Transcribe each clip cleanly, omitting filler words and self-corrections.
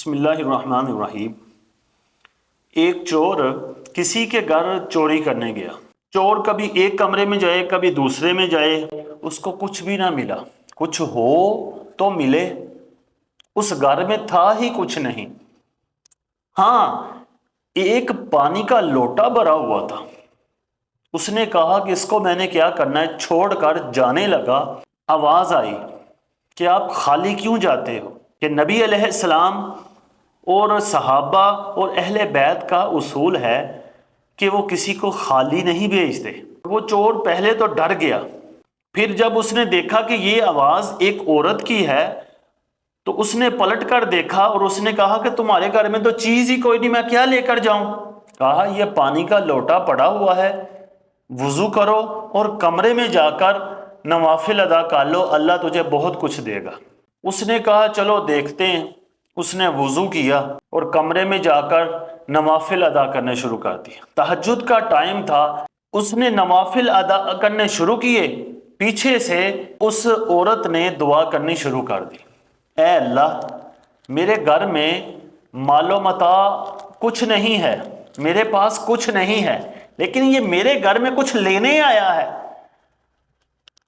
بسم اللہ الرحمن الرحیم۔ ایک چور کسی کے گھر چوری کرنے گیا۔ چور کبھی ایک کمرے میں جائے کبھی دوسرے میں جائے، اس کو کچھ بھی نہ ملا۔ کچھ ہو تو ملے، اس گھر میں تھا ہی کچھ نہیں۔ ہاں، ایک پانی کا لوٹا بھرا ہوا تھا۔ اس نے کہا کہ اس کو میں نے کیا کرنا ہے، چھوڑ کر جانے لگا۔ آواز آئی کہ آپ خالی کیوں جاتے ہو؟ کہ نبی علیہ السلام اور صحابہ اور اہل بیت کا اصول ہے کہ وہ کسی کو خالی نہیں بھیجتے۔ وہ چور پہلے تو ڈر گیا، پھر جب اس نے دیکھا کہ یہ آواز ایک عورت کی ہے تو اس نے پلٹ کر دیکھا اور اس نے کہا کہ تمہارے گھر میں تو چیز ہی کوئی نہیں، میں کیا لے کر جاؤں؟ کہا یہ پانی کا لوٹا پڑا ہوا ہے، وضو کرو اور کمرے میں جا کر نوافل ادا کر لو، اللہ تجھے بہت کچھ دے گا۔ اس نے کہا چلو دیکھتے ہیں۔ اس نے وضو کیا اور کمرے میں جا کر نوافل ادا کرنے شروع کر دیا۔ تہجد کا ٹائم تھا، اس نے نوافل ادا کرنے شروع کیے، پیچھے سے اس عورت نے دعا کرنی شروع کر دی، اے اللہ میرے گھر میں مال و متاع کچھ نہیں ہے، میرے پاس کچھ نہیں ہے، لیکن یہ میرے گھر میں کچھ لینے آیا ہے۔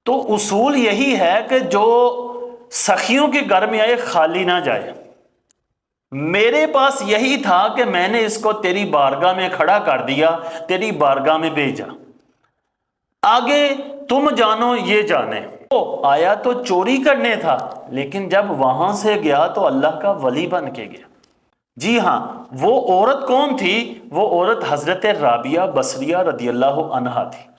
تو اصول یہی ہے کہ جو سخیوں کے گھر میں آئے خالی نہ جائے۔ میرے پاس یہی تھا کہ میں نے اس کو تیری بارگاہ میں کھڑا کر دیا، تیری بارگاہ میں بھیجا، آگے تم جانو یہ جانے۔ وہ آیا تو چوری کرنے تھا، لیکن جب وہاں سے گیا تو اللہ کا ولی بن کے گیا۔ جی ہاں، وہ عورت کون تھی؟ وہ عورت حضرت رابعہ بصریہ رضی اللہ عنہا تھی۔